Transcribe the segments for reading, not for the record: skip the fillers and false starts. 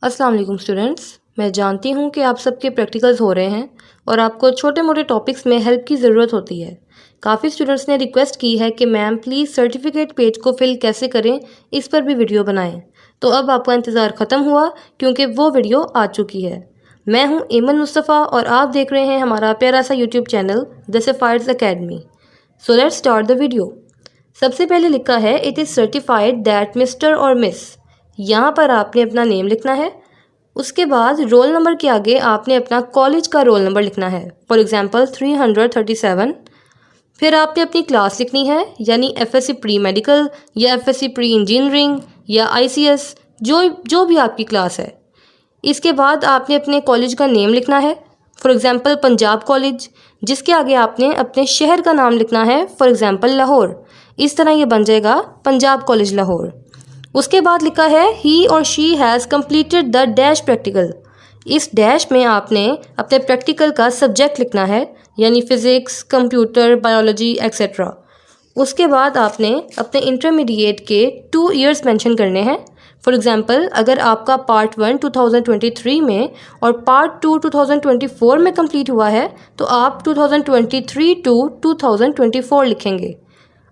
अस्सलाम वालेकुम स्टूडेंट्स। मैं जानती हूँ कि आप सबके प्रैक्टिकल्स हो रहे हैं और आपको छोटे मोटे टॉपिक्स में हेल्प की ज़रूरत होती है। काफ़ी स्टूडेंट्स ने रिक्वेस्ट की है कि मैम प्लीज़ सर्टिफिकेट पेज को फिल कैसे करें, इस पर भी वीडियो बनाएं। तो अब आपका इंतज़ार ख़त्म हुआ क्योंकि वो वीडियो आ चुकी है। मैं हूँ एमन मुस्तफ़ा और आप देख रहे हैं हमारा प्यारा सा YouTube channel the Sapphires academy. So let's start the video. सबसे पहले लिखा है it is certified that mister और मिस। यहाँ पर आपने अपना नेम लिखना है। उसके बाद रोल नंबर के आगे आपने अपना कॉलेज का रोल नंबर लिखना है, फॉर एग्जांपल 337। फिर आपने अपनी क्लास लिखनी है, यानी एफएससी प्री मेडिकल या एफएससी प्री इंजीनियरिंग या आईसीएस, जो भी आपकी क्लास है। इसके बाद आपने अपने कॉलेज का नेम लिखना है, फॉर एग्जांपल पंजाब कॉलेज, जिसके आगे आपने अपने शहर का नाम लिखना है, फॉर एग्जांपल लाहौर। इस तरह ये बन जाएगा पंजाब कॉलेज लाहौर। उसके बाद लिखा है ही और she has completed the dash practical. इस डैश में आपने अपने प्रैक्टिकल का सब्जेक्ट लिखना है, यानी फिज़िक्स, कंप्यूटर, बायोलॉजी एक्सेट्रा। उसके बाद आपने अपने इंटरमीडिएट के 2 ईयर्स मेंशन करने हैं। फॉर एग्जांपल अगर आपका पार्ट 1 2023 में और पार्ट 2 2024 में कंप्लीट हुआ है तो आप 2023 टू 2024 लिखेंगे।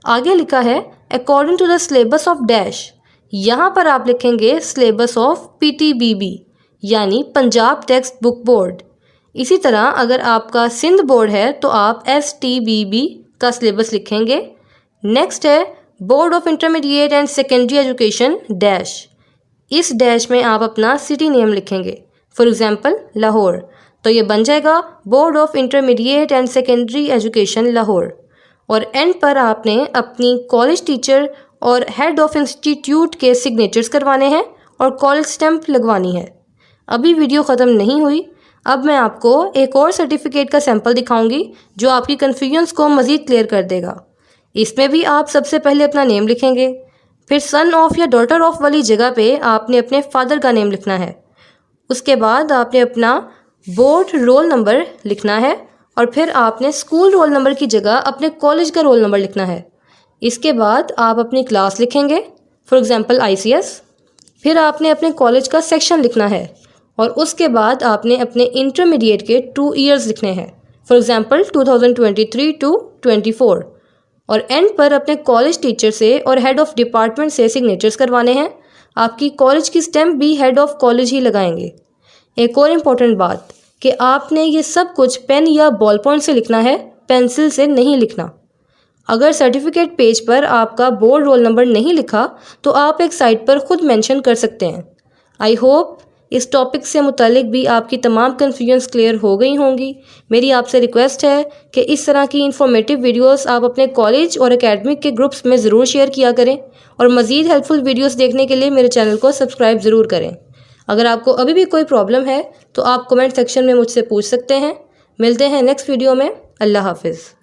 आगे लिखा है according to the syllabus of dash. यहाँ पर आप लिखेंगे सिलेबस ऑफ पीटीबीबी, यानी पंजाब टेक्स्ट बुक बोर्ड। इसी तरह अगर आपका सिंध बोर्ड है तो आप एसटीबीबी का सिलेबस लिखेंगे। नेक्स्ट है board of intermediate and secondary education dash. इस डैश में आप अपना सिटी नेम लिखेंगे, फॉर एग्जांपल लाहौर। तो ये बन जाएगा board of intermediate and secondary education Lahore. और एंड पर आपने अपनी कॉलेज टीचर और हेड ऑफ इंस्टीट्यूट के सिग्नेचर्स करवाने हैं और कॉलेज स्टैंप लगवानी है। अभी वीडियो ख़त्म नहीं हुई, अब मैं आपको एक और सर्टिफिकेट का सैंपल दिखाऊंगी जो आपकी कन्फ्यूजन्स को मज़ीद क्लियर कर देगा। इसमें भी आप सबसे पहले अपना नेम लिखेंगे, फिर सन ऑफ या डॉटर ऑफ वाली जगह पे आपने अपने फादर का नेम लिखना है। उसके बाद आपने अपना बोर्ड रोल नंबर लिखना है और फिर आपने स्कूल रोल नंबर की जगह अपने कॉलेज का रोल नंबर लिखना है। इसके बाद आप अपनी क्लास लिखेंगे, फॉर एग्जांपल आईसीएस। फिर आपने अपने कॉलेज का सेक्शन लिखना है और उसके बाद आपने अपने इंटरमीडिएट के 2 ईयर्स लिखने हैं, फॉर एग्जांपल 2023 टू 24। और एंड पर अपने कॉलेज टीचर से और हेड ऑफ डिपार्टमेंट से सिग्नेचर्स करवाने हैं। आपकी कॉलेज की स्टैंप भी हेड ऑफ कॉलेज ही लगाएंगे। एक और इम्पोर्टेंट बात कि आपने ये सब कुछ पेन या बॉल पॉइंट से लिखना है, पेंसिल से नहीं लिखना। अगर सर्टिफिकेट पेज पर आपका बोर्ड रोल नंबर नहीं लिखा तो आप एक साइड पर खुद मेंशन कर सकते हैं। आई होप इस टॉपिक से मुतालिक भी आपकी तमाम कन्फ्यूजन्स क्लियर हो गई होंगी। मेरी आपसे रिक्वेस्ट है कि इस तरह की इन्फॉर्मेटिव वीडियोस आप अपने कॉलेज और एकेडमिक के ग्रुप्स में ज़रूर शेयर किया करें और मज़ीद हेल्पफुल वीडियोस देखने के लिए मेरे चैनल को सब्सक्राइब ज़रूर करें। अगर आपको अभी भी कोई प्रॉब्लम है तो आप कमेंट सेक्शन में मुझसे पूछ सकते हैं। मिलते हैं नेक्स्ट वीडियो में। अल्लाह हाफिज़।